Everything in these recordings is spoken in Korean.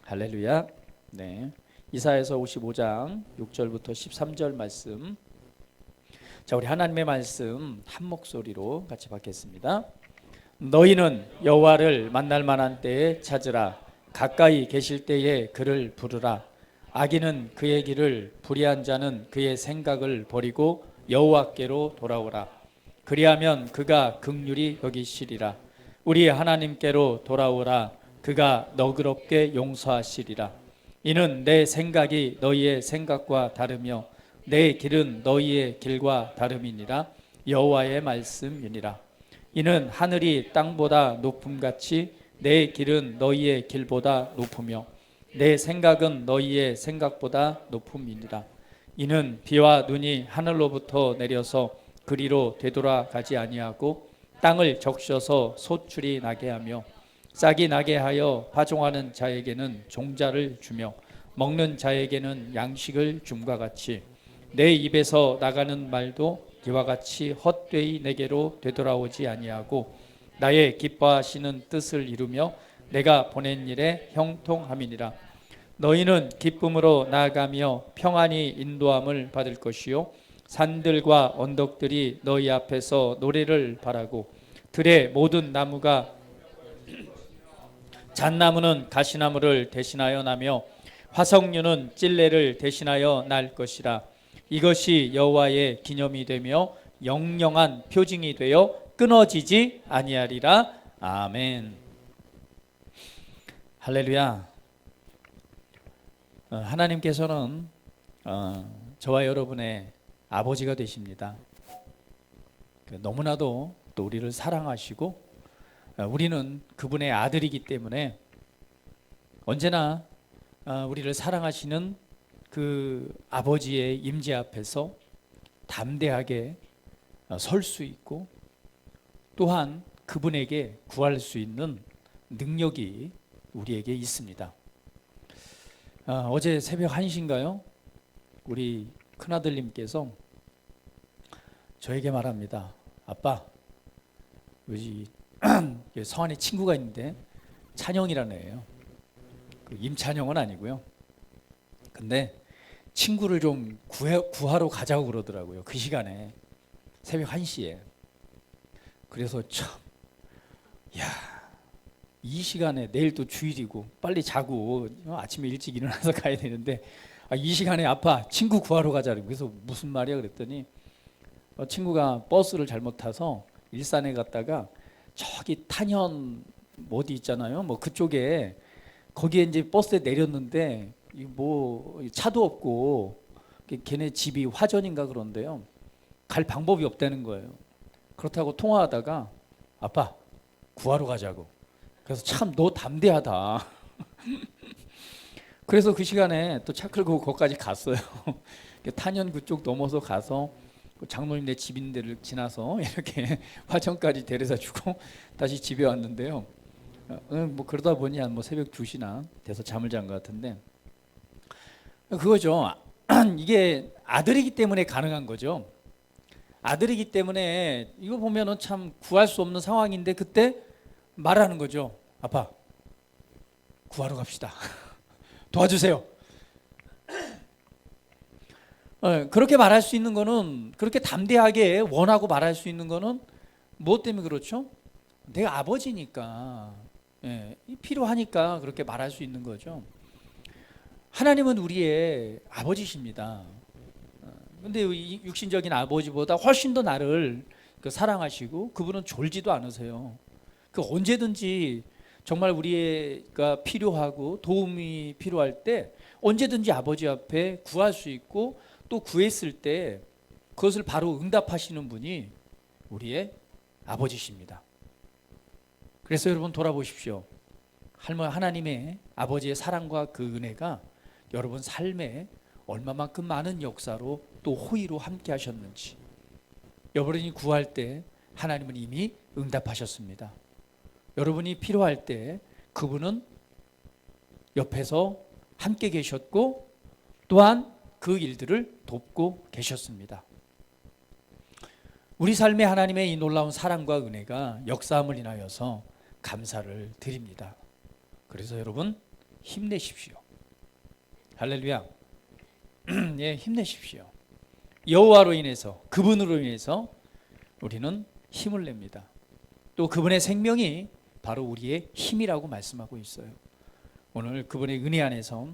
할렐루야. 네. 이사야서 55장 6절부터 13절 말씀. 자, 우리 하나님의 말씀 한 목소리로 같이 받겠습니다. 너희는 여호와를 만날 만한 때에 찾으라. 가까이 계실 때에 그를 부르라. 악인은 그의 길을, 불의한 자는 그의 생각을 버리고 여호와께로 돌아오라. 그리하면 그가 긍휼히 여기시리라. 우리 하나님께로 돌아오라. 그가 너그럽게 용서하시리라. 이는 내 생각이 너희의 생각과 다르며 내 길은 너희의 길과 다름이니라. 여호와의 말씀이니라. 이는 하늘이 땅보다 높음같이 내 길은 너희의 길보다 높으며 내 생각은 너희의 생각보다 높음이니라. 이는 비와 눈이 하늘로부터 내려서 그리로 되돌아가지 아니하고 땅을 적셔서 소출이 나게 하며 싹이 나게 하여 파종하는 자에게는 종자를 주며 먹는 자에게는 양식을 줌과 같이 내 입에서 나가는 말도 이와 같이 헛되이 내게로 되돌아오지 아니하고 나의 기뻐하시는 뜻을 이루며 내가 보낸 일에 형통함이니라. 너희는 기쁨으로 나아가며 평안히 인도함을 받을 것이요 산들과 언덕들이 너희 앞에서 노래를 바라고 들의 모든 나무가 잣나무는 가시나무를 대신하여 나며 화석류는 찔레를 대신하여 날 것이라. 이것이 여호와의 기념이 되며 영영한 표징이 되어 끊어지지 아니하리라. 아멘. 할렐루야. 하나님께서는 저와 여러분의 아버지가 되십니다. 너무나도 또 우리를 사랑하시고 우리는 그분의 아들이기 때문에 언제나 우리를 사랑하시는 그 아버지의 임재 앞에서 담대하게 설 수 있고 또한 그분에게 구할 수 있는 능력이 우리에게 있습니다. 어제 새벽 1시인가요? 우리 큰아들님께서 저에게 말합니다. 아빠, 우리 성안에 친구가 있는데 찬영이라는 애예요. 임찬영은 아니고요. 근데 친구를 좀 구하러 가자고 그러더라고요. 그 시간에 새벽 1시에. 그래서 참, 이 시간에 내일 또 주일이고 빨리 자고 아침에 일찍 일어나서 가야 되는데 이 시간에 아빠 친구 구하러 가자. 그래서 무슨 말이야 그랬더니 친구가 버스를 잘못 타서 일산에 갔다가 저기 탄현 어디 있잖아요. 뭐 그쪽에 거기에 이제 버스에 내렸는데 뭐 차도 없고 걔네 집이 화전인가 그런데요. 갈 방법이 없다는 거예요. 그렇다고 통화하다가 아빠 구하러 가자고. 그래서 참 너 담대하다. 그래서 그 시간에 또 차 끌고 거기까지 갔어요. 탄현 그쪽 넘어서 가서 장로님네 집 있는 데를 지나서 이렇게 화천까지 데려다 주고 다시 집에 왔는데요. 뭐 그러다 보니 한 뭐 새벽 2시나 돼서 잠을 잔 것 같은데 그거죠. 이게 아들이기 때문에 가능한 거죠. 아들이기 때문에 이거 보면은 참 구할 수 없는 상황인데 그때 말하는 거죠. 아빠 구하러 갑시다. 도와주세요. 그렇게 말할 수 있는 거는, 그렇게 담대하게 원하고 말할 수 있는 거는 무엇 때문에 그렇죠? 내가 아버지니까, 필요하니까 그렇게 말할 수 있는 거죠. 하나님은 우리의 아버지십니다. 근데 육신적인 아버지보다 훨씬 더 나를 사랑하시고 그분은 졸지도 않으세요. 언제든지 정말 우리가 필요하고 도움이 필요할 때 언제든지 아버지 앞에 구할 수 있고 또 구했을 때 그것을 바로 응답하시는 분이 우리의 아버지십니다. 그래서 여러분 돌아보십시오. 하나님의 아버지의 사랑과 그 은혜가 여러분 삶에 얼마만큼 많은 역사로 또 호의로 함께 하셨는지. 여러분이 구할 때 하나님은 이미 응답하셨습니다. 여러분이 필요할 때 그분은 옆에서 함께 계셨고 또한 그 일들을 돕고 계셨습니다. 우리 삶에 하나님의 이 놀라운 사랑과 은혜가 역사함을 인하여서 감사를 드립니다. 그래서 여러분 힘내십시오. 할렐루야. 예, 힘내십시오. 여호와로 인해서, 그분으로 인해서 우리는 힘을 냅니다. 또 그분의 생명이 바로 우리의 힘이라고 말씀하고 있어요. 오늘 그분의 은혜 안에서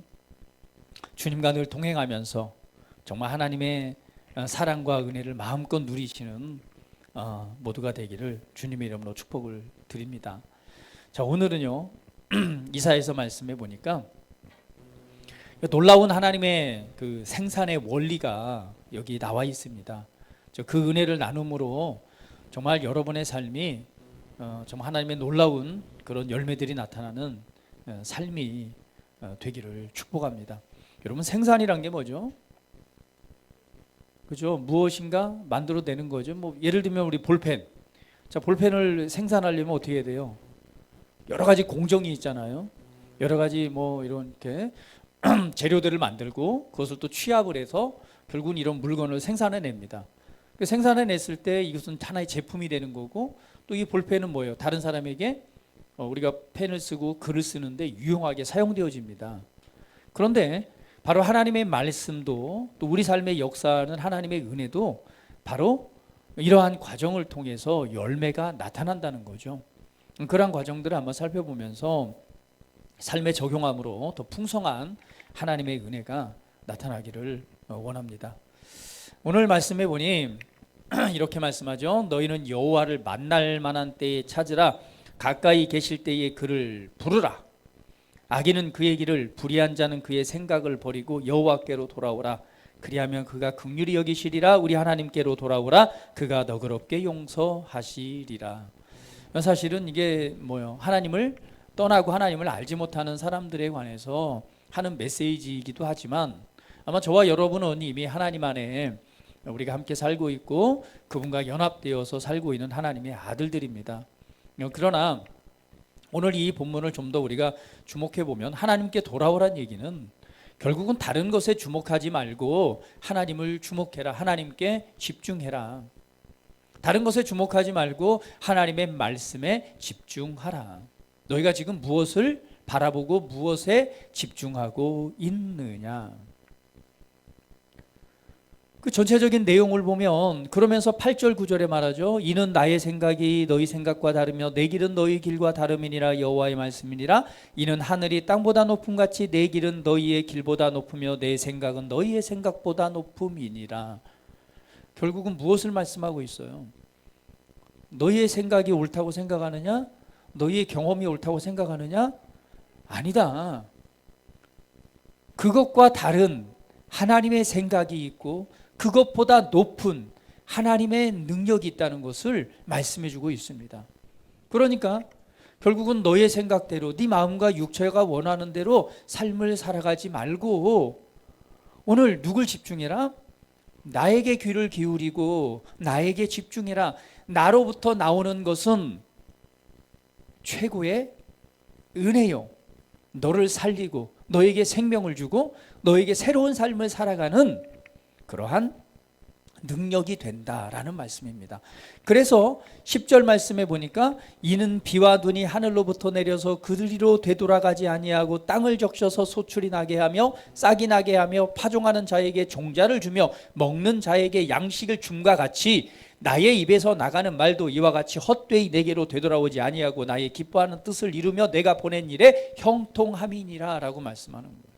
주님과 늘 동행하면서 정말 하나님의 사랑과 은혜를 마음껏 누리시는 모두가 되기를 주님의 이름으로 축복을 드립니다. 자, 오늘은요 이사야서 말씀해 보니까 놀라운 하나님의 그 생산의 원리가 여기 나와 있습니다. 그 은혜를 나눔으로 정말 여러분의 삶이 정말 하나님의 놀라운 그런 열매들이 나타나는 삶이 되기를 축복합니다. 여러분, 생산이란 게 뭐죠? 그죠? 무엇인가 만들어내는 거죠. 뭐 예를 들면 우리 볼펜. 자, 볼펜을 생산하려면 어떻게 해야 돼요? 여러 가지 공정이 있잖아요. 여러 가지 뭐 이렇게 재료들을 만들고 그것을 또 취합을 해서 결국은 이런 물건을 생산해냅니다. 생산해냈을 때 이것은 하나의 제품이 되는 거고, 또 이 볼펜은 뭐예요? 다른 사람에게 우리가 펜을 쓰고 글을 쓰는데 유용하게 사용되어집니다. 그런데 바로 하나님의 말씀도, 또 우리 삶의 역사는 하나님의 은혜도 바로 이러한 과정을 통해서 열매가 나타난다는 거죠. 그러한 과정들을 한번 살펴보면서 삶에 적용함으로 더 풍성한 하나님의 은혜가 나타나기를 원합니다. 오늘 말씀해 보니 이렇게 말씀하죠. 너희는 여호와를 만날 만한 때에 찾으라. 가까이 계실 때에 그를 부르라. 악인은 그의 길을, 불의한 자는 그의 생각을 버리고 여호와께로 돌아오라. 그리하면 그가 긍휼히 여기시리라. 우리 하나님께로 돌아오라. 그가 너그럽게 용서하시리라. 사실은 이게 뭐요? 하나님을 떠나고 하나님을 알지 못하는 사람들에 관해서 하는 메시지이기도 하지만, 아마 저와 여러분은 이미 하나님 안에 우리가 함께 살고 있고 그분과 연합되어서 살고 있는 하나님의 아들들입니다. 그러나 오늘 이 본문을 좀 더 우리가 주목해 보면, 하나님께 돌아오란 얘기는 결국은 다른 것에 주목하지 말고 하나님을 주목해라. 하나님께 집중해라. 다른 것에 주목하지 말고 하나님의 말씀에 집중하라. 너희가 지금 무엇을 바라보고 무엇에 집중하고 있느냐. 그 전체적인 내용을 보면 그러면서 8절 9절에 말하죠. 이는 나의 생각이 너희 생각과 다르며 내 길은 너희 길과 다름이니라. 여호와의 말씀이니라. 이는 하늘이 땅보다 높음 같이 내 길은 너희의 길보다 높으며 내 생각은 너희의 생각보다 높음이니라. 결국은 무엇을 말씀하고 있어요? 너희의 생각이 옳다고 생각하느냐? 너희의 경험이 옳다고 생각하느냐? 아니다. 그것과 다른 하나님의 생각이 있고 그것보다 높은 하나님의 능력이 있다는 것을 말씀해 주고 있습니다. 그러니까 결국은 너의 생각대로, 네 마음과 육체가 원하는 대로 삶을 살아가지 말고 오늘 누굴 집중해라? 나에게 귀를 기울이고 나에게 집중해라. 나로부터 나오는 것은 최고의 은혜요. 너를 살리고 너에게 생명을 주고 너에게 새로운 삶을 살아가는 그러한 능력이 된다라는 말씀입니다. 그래서 10절 말씀에 보니까 이는 비와 눈이 하늘로부터 내려서 그리로 되돌아가지 아니하고 땅을 적셔서 소출이 나게 하며 싹이 나게 하며 파종하는 자에게 종자를 주며 먹는 자에게 양식을 줌과 같이 나의 입에서 나가는 말도 이와 같이 헛되이 내게로 되돌아오지 아니하고 나의 기뻐하는 뜻을 이루며 내가 보낸 일에 형통함이니라 라고 말씀하는 거예요.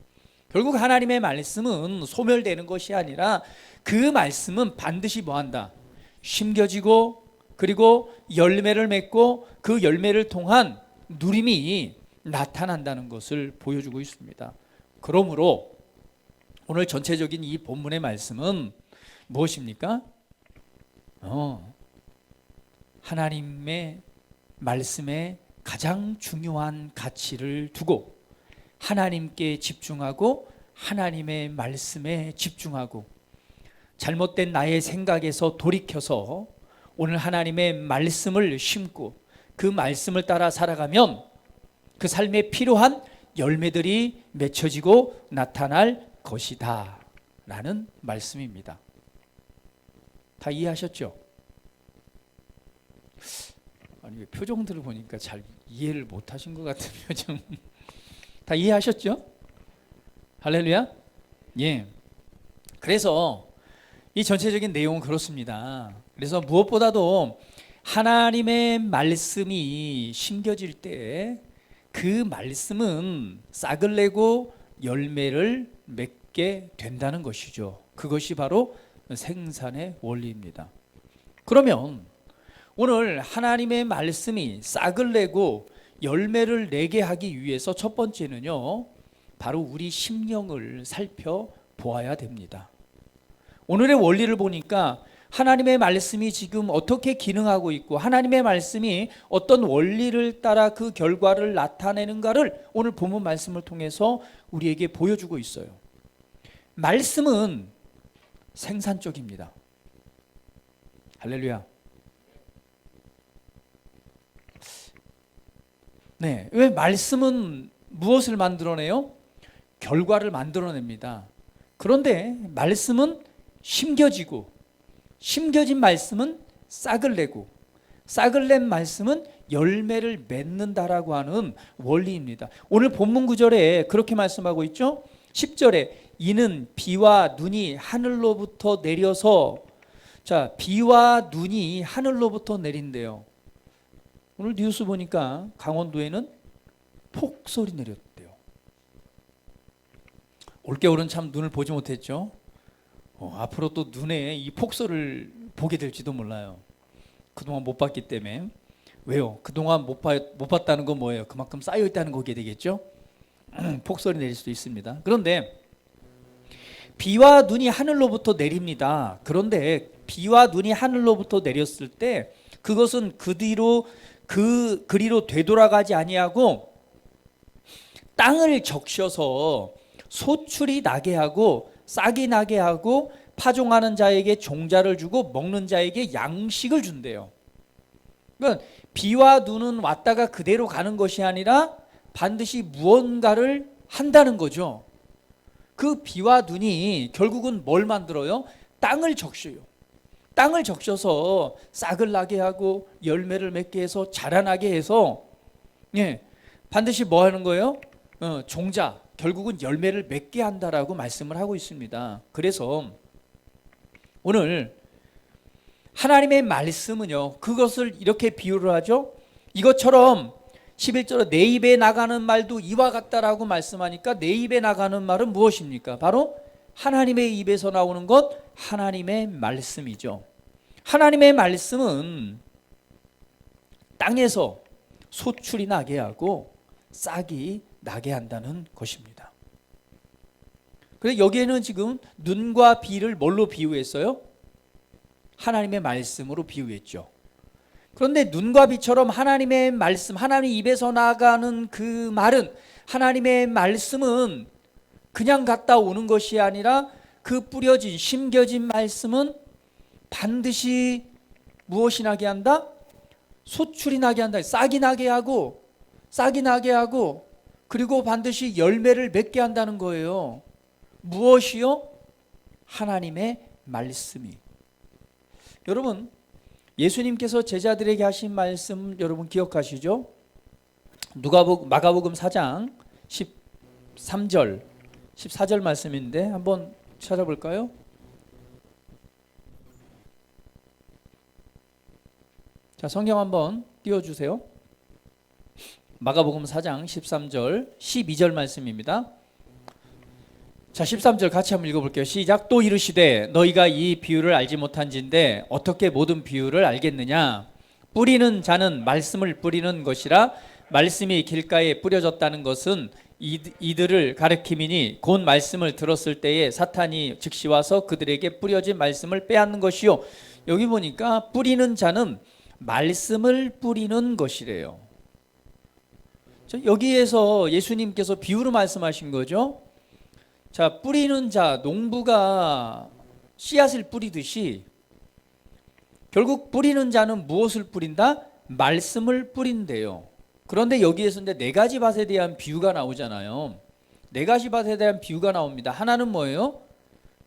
결국 하나님의 말씀은 소멸되는 것이 아니라 그 말씀은 반드시 뭐한다? 심겨지고 그리고 열매를 맺고 그 열매를 통한 누림이 나타난다는 것을 보여주고 있습니다. 그러므로 오늘 전체적인 이 본문의 말씀은 무엇입니까? 하나님의 말씀에 가장 중요한 가치를 두고 하나님께 집중하고 하나님의 말씀에 집중하고 잘못된 나의 생각에서 돌이켜서 오늘 하나님의 말씀을 심고 그 말씀을 따라 살아가면 그 삶에 필요한 열매들이 맺혀지고 나타날 것이다 라는 말씀입니다. 다 이해하셨죠? 아니, 표정들을 보니까 잘 이해를 못하신 것 같은 표정. 다 이해하셨죠? 할렐루야. 예. 그래서 이 전체적인 내용은 그렇습니다. 그래서 무엇보다도 하나님의 말씀이 심겨질 때 그 말씀은 싹을 내고 열매를 맺게 된다는 것이죠. 그것이 바로 생산의 원리입니다. 그러면 오늘 하나님의 말씀이 싹을 내고 열매를 내게 하기 위해서 첫 번째는요, 바로 우리 심령을 살펴보아야 됩니다. 오늘의 원리를 보니까 하나님의 말씀이 지금 어떻게 기능하고 있고 하나님의 말씀이 어떤 원리를 따라 그 결과를 나타내는가를 오늘 본문 말씀을 통해서 우리에게 보여주고 있어요. 말씀은 생산적입니다. 할렐루야. 네, 왜 말씀은 무엇을 만들어내요? 결과를 만들어냅니다. 그런데 말씀은 심겨지고 심겨진 말씀은 싹을 내고 싹을 낸 말씀은 열매를 맺는다라고 하는 원리입니다. 오늘 본문 구절에 그렇게 말씀하고 있죠. 10절에 이는 비와 눈이 하늘로부터 내려서, 자, 비와 눈이 하늘로부터 내린대요. 오늘 뉴스 보니까 강원도에는 폭설이 내렸대요. 올겨울은 참 눈을 보지 못했죠. 앞으로 또 눈에 이 폭설을 보게 될지도 몰라요. 그동안 못 봤기 때문에. 왜요? 그동안 못 봤다는 건 뭐예요? 그만큼 쌓여 있다는 거게 되겠죠. 폭설이 내릴 수도 있습니다. 그런데 비와 눈이 하늘로부터 내립니다. 그런데 비와 눈이 하늘로부터 내렸을 때 그것은 그리로 되돌아가지 아니하고 땅을 적셔서 소출이 나게 하고 싹이 나게 하고 파종하는 자에게 종자를 주고 먹는 자에게 양식을 준대요. 그러니까 비와 눈은 왔다가 그대로 가는 것이 아니라 반드시 무언가를 한다는 거죠. 그 비와 눈이 결국은 뭘 만들어요? 땅을 적셔요. 땅을 적셔서 싹을 나게 하고 열매를 맺게 해서 자라나게 해서, 예, 반드시 뭐 하는 거예요? 종자, 결국은 열매를 맺게 한다라고 말씀을 하고 있습니다. 그래서 오늘 하나님의 말씀은요, 그것을 이렇게 비유를 하죠. 이것처럼 11절에 내 입에 나가는 말도 이와 같다라고 말씀하니까 내 입에 나가는 말은 무엇입니까? 바로 하나님의 입에서 나오는 것, 하나님의 말씀이죠. 하나님의 말씀은 땅에서 소출이 나게 하고 싹이 나게 한다는 것입니다. 그래서 여기에는 지금 눈과 비를 뭘로 비유했어요? 하나님의 말씀으로 비유했죠. 그런데 눈과 비처럼 하나님의 말씀, 하나님 입에서 나가는 그 말은, 하나님의 말씀은 그냥 갔다 오는 것이 아니라 그 뿌려진, 심겨진 말씀은 반드시 무엇이 나게 한다? 소출이 나게 한다. 싹이 나게 하고 그리고 반드시 열매를 맺게 한다는 거예요. 무엇이요? 하나님의 말씀이. 여러분, 예수님께서 제자들에게 하신 말씀 여러분 기억하시죠? 마가복음 4장 13절 14절 말씀인데 한번 찾아볼까요? 자, 성경 한번 띄워주세요. 마가복음 4장 13절 12절 말씀입니다. 자, 13절 같이 한번 읽어볼게요. 시작. 또 이르시되 너희가 이 비유를 알지 못한진대 어떻게 모든 비유를 알겠느냐? 뿌리는 자는 말씀을 뿌리는 것이라 말씀이 길가에 뿌려졌다는 것은 이들을 가리킴이니 곧 말씀을 들었을 때에 사탄이 즉시 와서 그들에게 뿌려진 말씀을 빼앗는 것이요. 여기 보니까 뿌리는 자는 말씀을 뿌리는 것이래요. 여기에서 예수님께서 비유로 말씀하신 거죠. 자, 뿌리는 자, 농부가 씨앗을 뿌리듯이 결국 뿌리는 자는 무엇을 뿌린다? 말씀을 뿌린대요. 그런데 여기에서 이제 네 가지 밭에 대한 비유가 나오잖아요. 네 가지 밭에 대한 비유가 나옵니다. 하나는 뭐예요?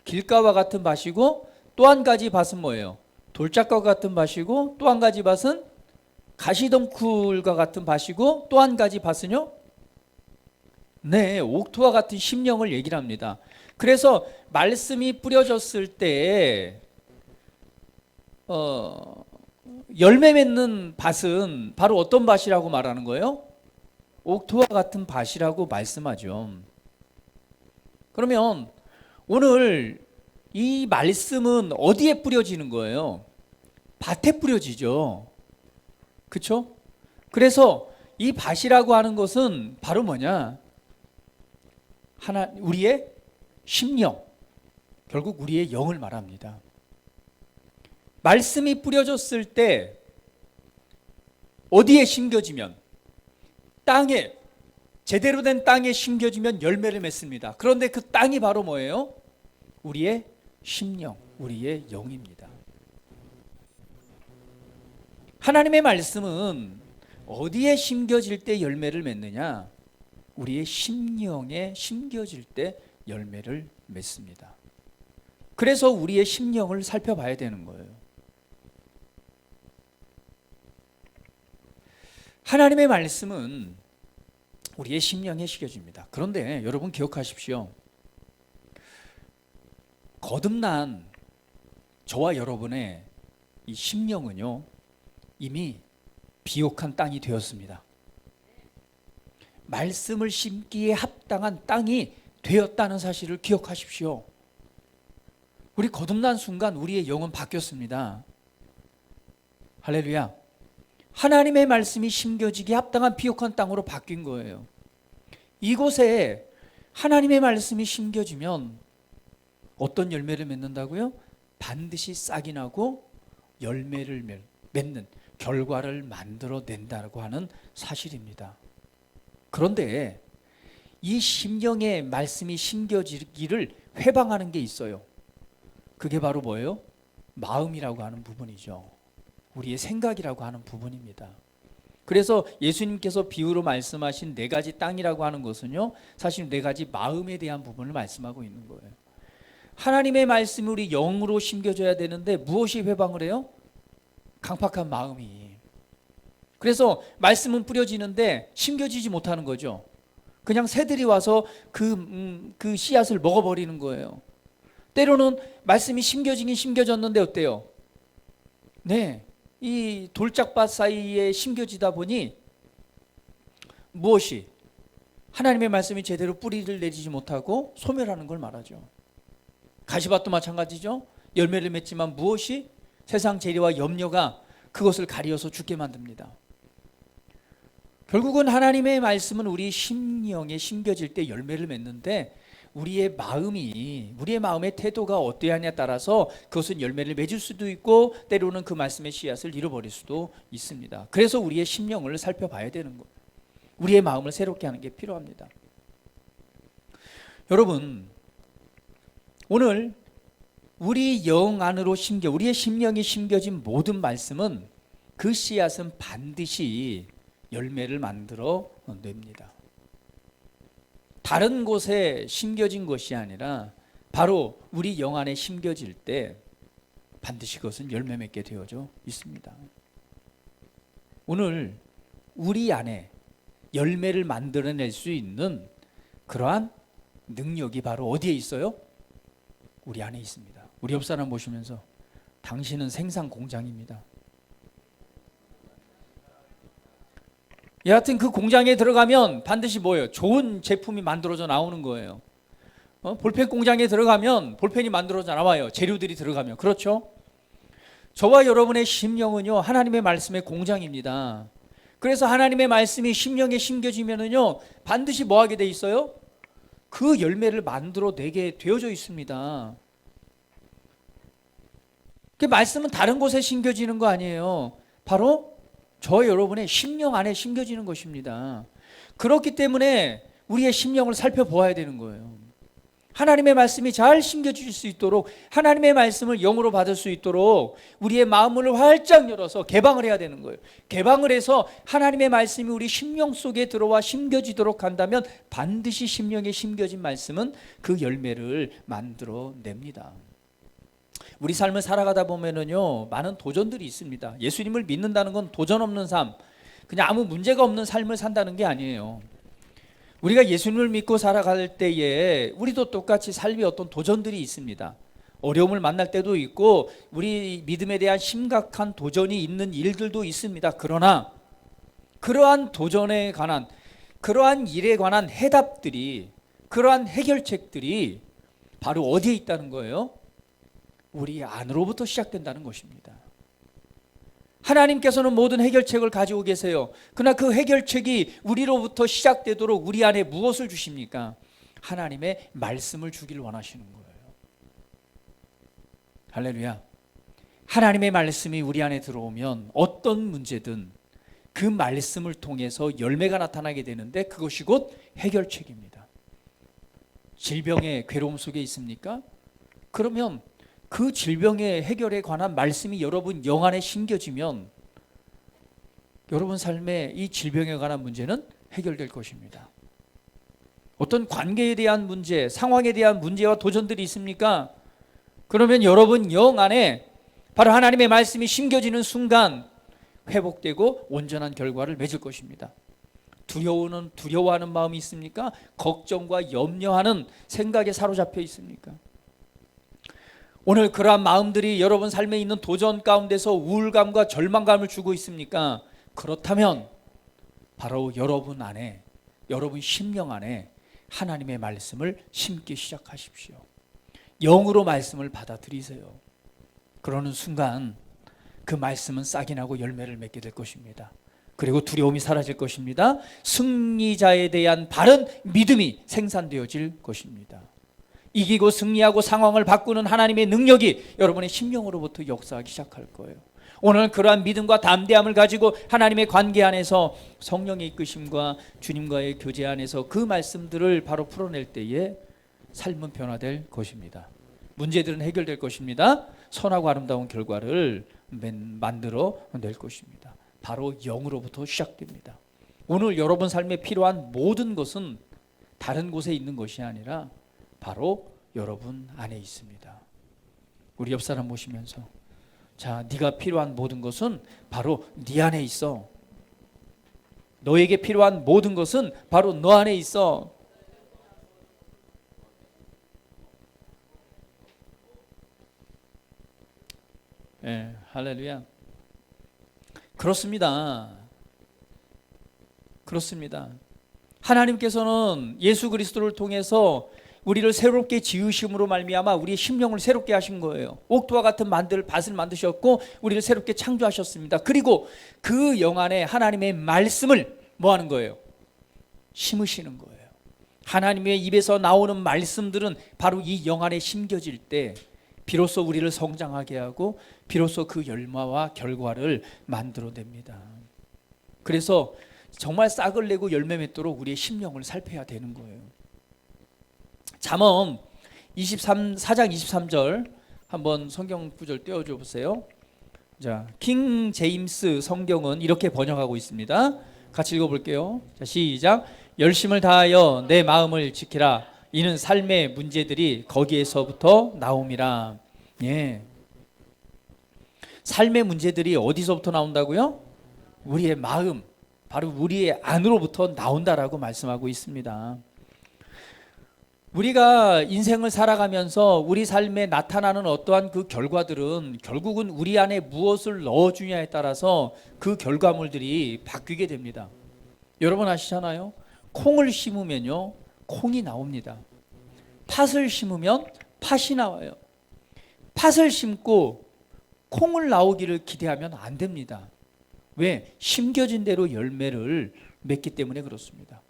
길가와 같은 밭이고, 또 한 가지 밭은 뭐예요? 돌짝과 같은 밭이고, 또 한 가지 밭은 가시덩굴과 같은 밭이고, 또 한 가지 밭은요? 네, 옥토와 같은 심령을 얘기를 합니다. 그래서 말씀이 뿌려졌을 때 열매 맺는 밭은 바로 어떤 밭이라고 말하는 거예요? 옥토와 같은 밭이라고 말씀하죠. 그러면 오늘 이 말씀은 어디에 뿌려지는 거예요? 밭에 뿌려지죠. 그렇죠? 그래서 이 밭이라고 하는 것은 바로 뭐냐? 우리의 심령, 결국 우리의 영을 말합니다. 말씀이 뿌려졌을 때 어디에 심겨지면, 땅에, 제대로 된 땅에 심겨지면 열매를 맺습니다. 그런데 그 땅이 바로 뭐예요? 우리의 심령, 우리의 영입니다. 하나님의 말씀은 어디에 심겨질 때 열매를 맺느냐? 우리의 심령에 심겨질 때 열매를 맺습니다. 그래서 우리의 심령을 살펴봐야 되는 거예요. 하나님의 말씀은 우리의 심령에 심겨집니다. 그런데 여러분 기억하십시오. 거듭난 저와 여러분의 이 심령은요, 이미 비옥한 땅이 되었습니다. 말씀을 심기에 합당한 땅이 되었다는 사실을 기억하십시오. 우리 거듭난 순간 우리의 영은 바뀌었습니다. 할렐루야. 하나님의 말씀이 심겨지기에 합당한 비옥한 땅으로 바뀐 거예요. 이곳에 하나님의 말씀이 심겨지면 어떤 열매를 맺는다고요? 반드시 싹이 나고 열매를 맺는 결과를 만들어낸다고 하는 사실입니다. 그런데 이 심령의 말씀이 심겨지기를 회방하는 게 있어요. 그게 바로 뭐예요? 마음이라고 하는 부분이죠. 우리의 생각이라고 하는 부분입니다. 그래서 예수님께서 비유로 말씀하신 네 가지 땅이라고 하는 것은요, 사실 네 가지 마음에 대한 부분을 말씀하고 있는 거예요. 하나님의 말씀이 우리 영으로 심겨져야 되는데 무엇이 회방을 해요? 강팍한 마음이. 그래서 말씀은 뿌려지는데 심겨지지 못하는 거죠. 그냥 새들이 와서 그 씨앗을 먹어버리는 거예요. 때로는 말씀이 심겨지긴 심겨졌는데 어때요? 네, 이 돌짝밭 사이에 심겨지다 보니 무엇이? 하나님의 말씀이 제대로 뿌리를 내리지 못하고 소멸하는 걸 말하죠. 가시밭도 마찬가지죠. 열매를 맺지만 무엇이? 세상 재리와 염려가 그것을 가리어서 죽게 만듭니다. 결국은 하나님의 말씀은 우리 심령에 심겨질 때 열매를 맺는데 우리의 마음의 태도가 어떠하냐에 따라서 그것은 열매를 맺을 수도 있고 때로는 그 말씀의 씨앗을 잃어버릴 수도 있습니다. 그래서 우리의 심령을 살펴봐야 되는 거예요. 우리의 마음을 새롭게 하는 게 필요합니다. 여러분, 오늘 우리 영 안으로 우리의 심령이 심겨진 모든 말씀은 그 씨앗은 반드시 열매를 만들어 냅니다. 다른 곳에 심겨진 것이 아니라 바로 우리 영 안에 심겨질 때 반드시 그것은 열매 맺게 되어져 있습니다. 오늘 우리 안에 열매를 만들어낼 수 있는 그러한 능력이 바로 어디에 있어요? 우리 안에 있습니다. 우리 옆 사람 보시면서 당신은 생산 공장입니다. 여하튼 그 공장에 들어가면 반드시 뭐예요? 좋은 제품이 만들어져 나오는 거예요. 볼펜 공장에 들어가면 볼펜이 만들어져 나와요. 재료들이 들어가면. 그렇죠? 저와 여러분의 심령은요, 하나님의 말씀의 공장입니다. 그래서 하나님의 말씀이 심령에 심겨지면은요, 반드시 뭐 하게 돼 있어요? 그 열매를 만들어내게 되어져 있습니다. 그 말씀은 다른 곳에 심겨지는 거 아니에요. 바로 저 여러분의 심령 안에 심겨지는 것입니다. 그렇기 때문에 우리의 심령을 살펴보아야 되는 거예요. 하나님의 말씀이 잘 심겨질 수 있도록, 하나님의 말씀을 영으로 받을 수 있도록 우리의 마음을 활짝 열어서 개방을 해야 되는 거예요. 개방을 해서 하나님의 말씀이 우리 심령 속에 들어와 심겨지도록 한다면 반드시 심령에 심겨진 말씀은 그 열매를 만들어냅니다. 우리 삶을 살아가다 보면은요, 많은 도전들이 있습니다. 예수님을 믿는다는 건 도전 없는 삶, 그냥 아무 문제가 없는 삶을 산다는 게 아니에요. 우리가 예수님을 믿고 살아갈 때에 우리도 똑같이 삶의 어떤 도전들이 있습니다. 어려움을 만날 때도 있고 우리 믿음에 대한 심각한 도전이 있는 일들도 있습니다. 그러나 그러한 도전에 관한, 그러한 일에 관한 해답들이, 그러한 해결책들이 바로 어디에 있다는 거예요? 우리 안으로부터 시작된다는 것입니다. 하나님께서는 모든 해결책을 가지고 계세요. 그러나 그 해결책이 우리로부터 시작되도록 우리 안에 무엇을 주십니까? 하나님의 말씀을 주기를 원하시는 거예요. 할렐루야. 하나님의 말씀이 우리 안에 들어오면 어떤 문제든 그 말씀을 통해서 열매가 나타나게 되는데 그것이 곧 해결책입니다. 질병의 괴로움 속에 있습니까? 그러면 그 질병의 해결에 관한 말씀이 여러분 영 안에 심겨지면 여러분 삶의 이 질병에 관한 문제는 해결될 것입니다. 어떤 관계에 대한 문제, 상황에 대한 문제와 도전들이 있습니까? 그러면 여러분 영 안에 바로 하나님의 말씀이 심겨지는 순간 회복되고 온전한 결과를 맺을 것입니다. 두려워하는 마음이 있습니까? 걱정과 염려하는 생각에 사로잡혀 있습니까? 오늘 그러한 마음들이 여러분 삶에 있는 도전 가운데서 우울감과 절망감을 주고 있습니까? 그렇다면 바로 여러분 안에, 여러분 심령 안에 하나님의 말씀을 심기 시작하십시오. 영으로 말씀을 받아들이세요. 그러는 순간 그 말씀은 싹이 나고 열매를 맺게 될 것입니다. 그리고 두려움이 사라질 것입니다. 승리자에 대한 바른 믿음이 생산되어질 것입니다. 이기고 승리하고 상황을 바꾸는 하나님의 능력이 여러분의 심령으로부터 역사하기 시작할 거예요. 오늘 그러한 믿음과 담대함을 가지고 하나님의 관계 안에서 성령의 이끄심과 주님과의 교제 안에서 그 말씀들을 바로 풀어낼 때에 삶은 변화될 것입니다. 문제들은 해결될 것입니다. 선하고 아름다운 결과를 만들어 낼 것입니다. 바로 영으로부터 시작됩니다. 오늘 여러분 삶에 필요한 모든 것은 다른 곳에 있는 것이 아니라 바로 여러분 안에 있습니다. 우리 옆 사람 보시면서, 자, 네가 필요한 모든 것은 바로 네 안에 있어. 너에게 필요한 모든 것은 바로 너 안에 있어. 예, 할렐루야. 그렇습니다. 그렇습니다. 하나님께서는 예수 그리스도를 통해서 우리를 새롭게 지으심으로 말미암아 우리의 심령을 새롭게 하신 거예요. 옥토와 같은 밭을 만드셨고 우리를 새롭게 창조하셨습니다. 그리고 그 영 안에 하나님의 말씀을 뭐 하는 거예요? 심으시는 거예요. 하나님의 입에서 나오는 말씀들은 바로 이 영 안에 심겨질 때 비로소 우리를 성장하게 하고 비로소 그 열매와 결과를 만들어냅니다. 그래서 정말 싹을 내고 열매 맺도록 우리의 심령을 살펴야 되는 거예요. 잠언 4장 23절 한번 성경 구절 띄워줘 보세요. 자, 킹 제임스 성경은 이렇게 번역하고 있습니다. 같이 읽어볼게요. 자, 시작. 열심을 다하여 내 마음을 지키라. 이는 삶의 문제들이 거기에서부터 나옴이라. 예. 삶의 문제들이 어디서부터 나온다고요? 우리의 마음, 바로 우리의 안으로부터 나온다라고 말씀하고 있습니다. 우리가 인생을 살아가면서 우리 삶에 나타나는 어떠한 그 결과들은 결국은 우리 안에 무엇을 넣어주냐에 따라서 그 결과물들이 바뀌게 됩니다. 여러분 아시잖아요. 콩을 심으면요, 콩이 나옵니다. 팥을 심으면 팥이 나와요. 팥을 심고 콩을 나오기를 기대하면 안 됩니다. 왜? 심겨진 대로 열매를 맺기 때문에 그렇습니다.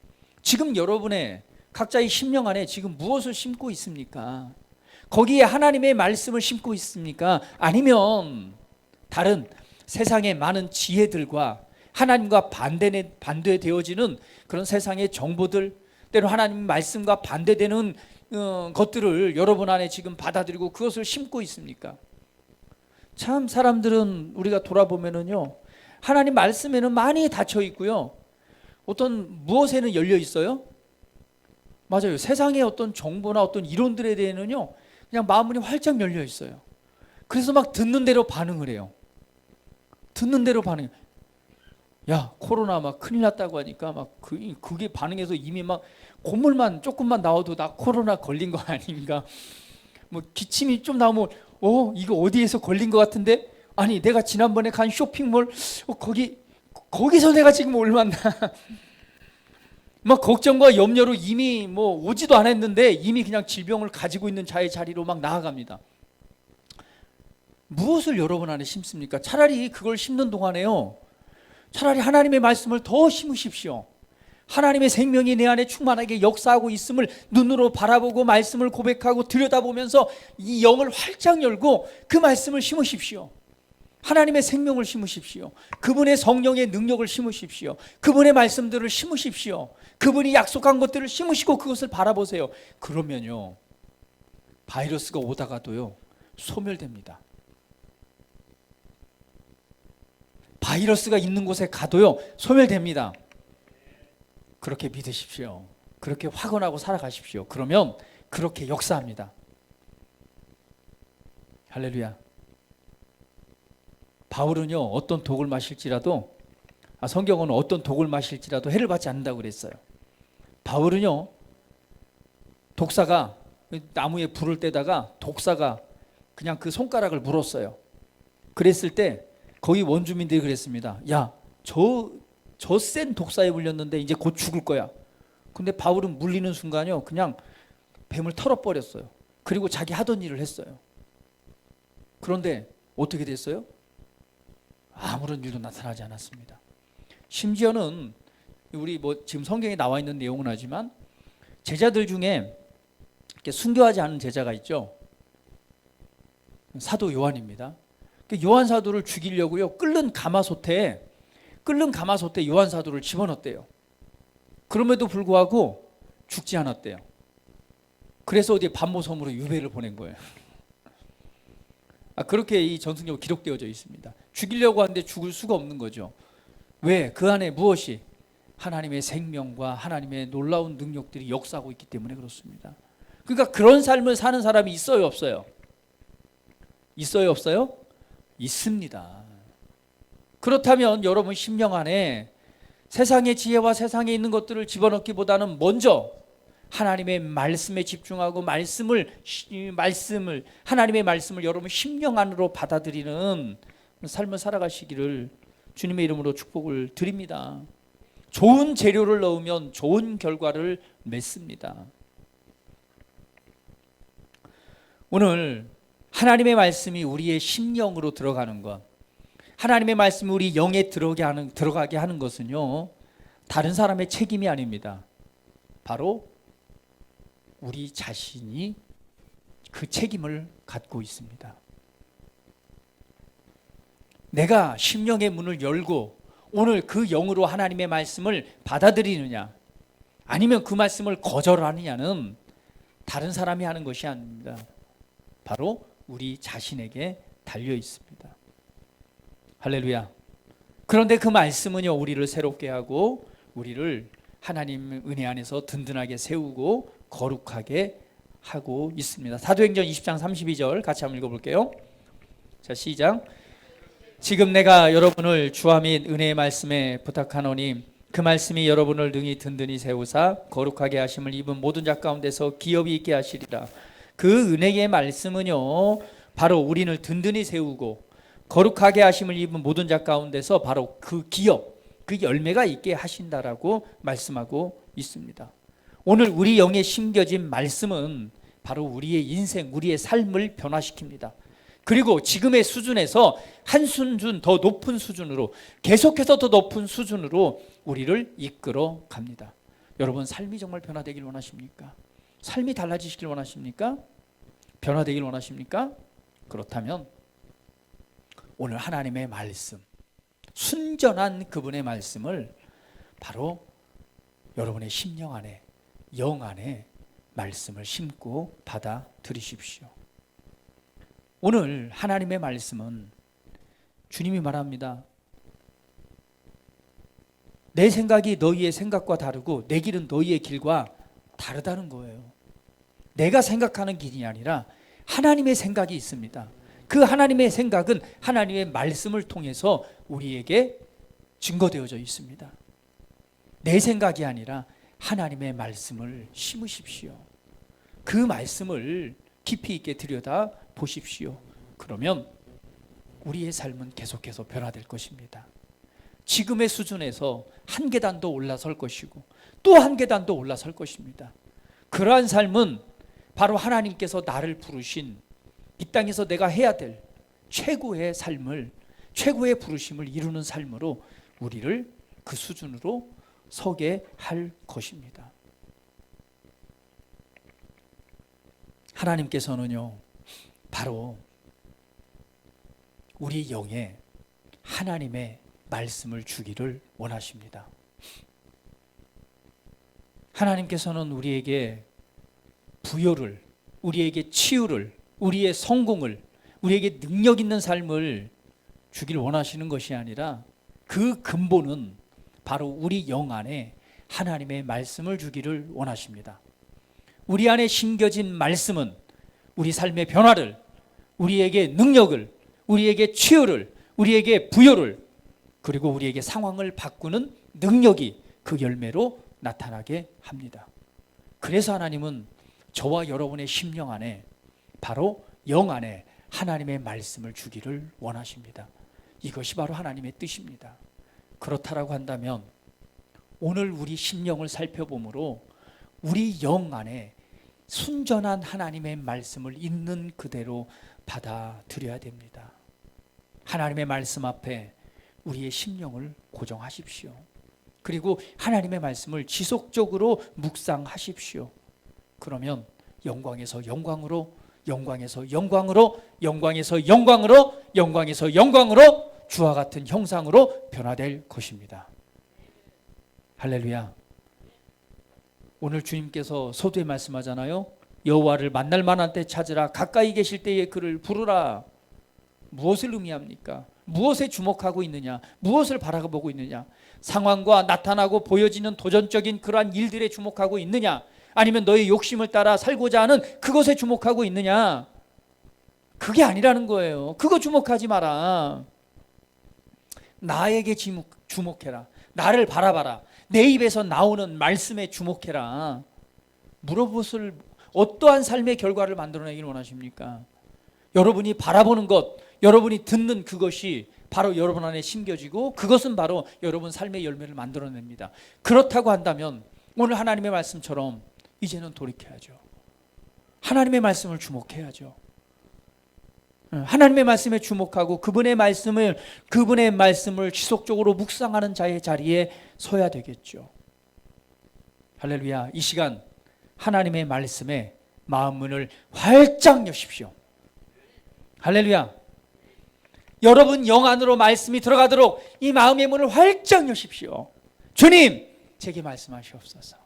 지금 여러분의 각자의 심령 안에 지금 무엇을 심고 있습니까? 거기에 하나님의 말씀을 심고 있습니까? 아니면 다른 세상의 많은 지혜들과 하나님과 반대되어지는 그런 세상의 정보들, 때로 하나님 말씀과 반대되는 것들을 여러분 안에 지금 받아들이고 그것을 심고 있습니까? 참 사람들은 우리가 돌아보면은요, 하나님 말씀에는 많이 닫혀 있고요, 어떤 무엇에는 열려 있어요? 맞아요. 세상의 어떤 정보나 어떤 이론들에 대해는요, 그냥 마음문이 활짝 열려 있어요. 그래서 막 듣는 대로 반응을 해요. 듣는 대로 반응해요. 야, 코로나 막 큰일 났다고 하니까 막 그게 반응해서 이미 막 콧물만 조금만 나와도 나 코로나 걸린 거 아닌가. 뭐 기침이 좀 나오면 이거 어디에서 걸린 것 같은데, 아니 내가 지난번에 간 쇼핑몰 거기서 내가 지금 올랐나. 막 걱정과 염려로 이미 뭐 오지도 않았는데 이미 그냥 질병을 가지고 있는 자의 자리로 막 나아갑니다. 무엇을 여러분 안에 심습니까? 차라리 그걸 심는 동안에요, 차라리 하나님의 말씀을 더 심으십시오. 하나님의 생명이 내 안에 충만하게 역사하고 있음을 눈으로 바라보고 말씀을 고백하고 들여다보면서 이 영을 활짝 열고 그 말씀을 심으십시오. 하나님의 생명을 심으십시오. 그분의 성령의 능력을 심으십시오. 그분의 말씀들을 심으십시오. 그분이 약속한 것들을 심으시고 그것을 바라보세요. 그러면요, 바이러스가 오다가도요 소멸됩니다. 바이러스가 있는 곳에 가도요 소멸됩니다. 그렇게 믿으십시오. 그렇게 확언하고 살아가십시오. 그러면 그렇게 역사합니다. 할렐루야. 바울은요, 어떤 독을 마실지라도, 성경은 어떤 독을 마실지라도 해를 받지 않는다고 그랬어요. 바울은요, 독사가 나무에 불을 떼다가 독사가 그냥 그 손가락을 물었어요. 그랬을 때 거기 원주민들이 그랬습니다. 야, 저 센 독사에 물렸는데 이제 곧 죽을 거야. 근데 바울은 물리는 순간요 그냥 뱀을 털어버렸어요. 그리고 자기 하던 일을 했어요. 그런데 어떻게 됐어요? 아무런 일도 나타나지 않았습니다. 심지어는 우리 지금 성경에 나와 있는 내용은 하지만 제자들 중에 이렇게 순교하지 않은 제자가 있죠. 사도 요한입니다. 요한 사도를 죽이려고요 끓는 가마솥에 요한 사도를 집어넣었대요. 그럼에도 불구하고 죽지 않았대요. 그래서 어디 반모섬으로 유배를 보낸 거예요. 그렇게 이 전승적으로 기록되어져 있습니다. 죽이려고 하는데 죽을 수가 없는 거죠. 왜? 그 안에 무엇이? 하나님의 생명과 하나님의 놀라운 능력들이 역사하고 있기 때문에 그렇습니다. 그러니까 그런 삶을 사는 사람이 있어요, 없어요? 있어요, 없어요? 있습니다. 그렇다면 여러분 심령 안에 세상의 지혜와 세상에 있는 것들을 집어넣기보다는 먼저 하나님의 말씀에 집중하고 하나님의 말씀을 여러분 심령 안으로 받아들이는 삶을 살아가시기를 주님의 이름으로 축복을 드립니다. 좋은 재료를 넣으면 좋은 결과를 맺습니다. 오늘 하나님의 말씀이 우리의 심령으로 들어가는 것, 하나님의 말씀이 우리 영에 들어가게 하는 것은요 다른 사람의 책임이 아닙니다. 바로 우리 자신이 그 책임을 갖고 있습니다. 내가 심령의 문을 열고 오늘 그 영으로 하나님의 말씀을 받아들이느냐 아니면 그 말씀을 거절하느냐는 다른 사람이 하는 것이 아닙니다. 바로 우리 자신에게 달려 있습니다. 할렐루야. 그런데 그 말씀은요 우리를 새롭게 하고 우리를 하나님 은혜 안에서 든든하게 세우고 거룩하게 하고 있습니다. 사도행전 20장 32절 같이 한번 읽어볼게요. 자, 시작. 지금 내가 여러분을 주와 및 은혜의 말씀에 부탁하노니 그 말씀이 여러분을 능히 든든히 세우사 거룩하게 하심을 입은 모든 자 가운데서 기업이 있게 하시리라. 그 은혜의 말씀은요 바로 우리를 든든히 세우고 거룩하게 하심을 입은 모든 자 가운데서 바로 그 기업, 그 열매가 있게 하신다라고 말씀하고 있습니다. 오늘 우리 영에 심겨진 말씀은 바로 우리의 인생, 우리의 삶을 변화시킵니다. 그리고 지금의 수준에서 한 수준 더 높은 수준으로 계속해서 더 높은 수준으로 우리를 이끌어 갑니다. 여러분 삶이 정말 변화되길 원하십니까? 삶이 달라지시길 원하십니까? 변화되길 원하십니까? 그렇다면 오늘 하나님의 말씀, 순전한 그분의 말씀을 바로 여러분의 심령 안에, 영 안에 말씀을 심고 받아들이십시오. 오늘 하나님의 말씀은 주님이 말합니다. 내 생각이 너희의 생각과 다르고 내 길은 너희의 길과 다르다는 거예요. 내가 생각하는 길이 아니라 하나님의 생각이 있습니다. 그 하나님의 생각은 하나님의 말씀을 통해서 우리에게 증거되어져 있습니다. 내 생각이 아니라 하나님의 말씀을 심으십시오. 그 말씀을 깊이 있게 들여다 보십시오. 그러면 우리의 삶은 계속해서 변화될 것입니다. 지금의 수준에서 한 계단도 올라설 것이고 또 한 계단도 올라설 것입니다. 그러한 삶은 바로 하나님께서 나를 부르신 이 땅에서 내가 해야 될 최고의 삶을, 최고의 부르심을 이루는 삶으로 우리를 그 수준으로 서게 할 것입니다. 하나님께서는요, 바로 우리 영에 하나님의 말씀을 주기를 원하십니다. 하나님께서는 우리에게 부여를, 우리에게 치유를, 우리의 성공을, 우리에게 능력 있는 삶을 주길 원하시는 것이 아니라 그 근본은 바로 우리 영 안에 하나님의 말씀을 주기를 원하십니다. 우리 안에 심겨진 말씀은 우리 삶의 변화를, 우리에게 능력을, 우리에게 치유를, 우리에게 부여를, 그리고 우리에게 상황을 바꾸는 능력이 그 열매로 나타나게 합니다. 그래서 하나님은 저와 여러분의 심령 안에, 바로 영 안에 하나님의 말씀을 주기를 원하십니다. 이것이 바로 하나님의 뜻입니다. 그렇다라고 한다면 오늘 우리 심령을 살펴보므로 우리 영 안에 순전한 하나님의 말씀을 있는 그대로 받아들여야 됩니다. 하나님의 말씀 앞에 우리의 심령을 고정하십시오. 그리고 하나님의 말씀을 지속적으로 묵상하십시오. 그러면 영광에서 영광으로, 영광에서 영광으로, 영광에서 영광으로, 영광에서 영광으로 주와 같은 형상으로 변화될 것입니다. 할렐루야. 오늘 주님께서 서두에 말씀하잖아요. 여호와를 만날 만한 때 찾으라, 가까이 계실 때에 그를 부르라. 무엇을 의미합니까? 무엇에 주목하고 있느냐? 무엇을 바라보고 있느냐? 상황과 나타나고 보여지는 도전적인 그러한 일들에 주목하고 있느냐? 아니면 너의 욕심을 따라 살고자 하는 그것에 주목하고 있느냐? 그게 아니라는 거예요. 그거 주목하지 마라. 나에게 주목해라. 나를 바라봐라. 내 입에서 나오는 말씀에 주목해라. 물어보실 어떠한 삶의 결과를 만들어내길 원하십니까? 여러분이 바라보는 것, 여러분이 듣는 그것이 바로 여러분 안에 심겨지고 그것은 바로 여러분 삶의 열매를 만들어냅니다. 그렇다고 한다면 오늘 하나님의 말씀처럼 이제는 돌이켜야죠. 하나님의 말씀을 주목해야죠. 하나님의 말씀에 주목하고 그분의 말씀을 지속적으로 묵상하는 자의 자리에 서야 되겠죠. 할렐루야. 이 시간 하나님의 말씀에 마음 문을 활짝 여십시오. 할렐루야. 여러분 영 안으로 말씀이 들어가도록 이 마음의 문을 활짝 여십시오. 주님, 제게 말씀하시옵소서.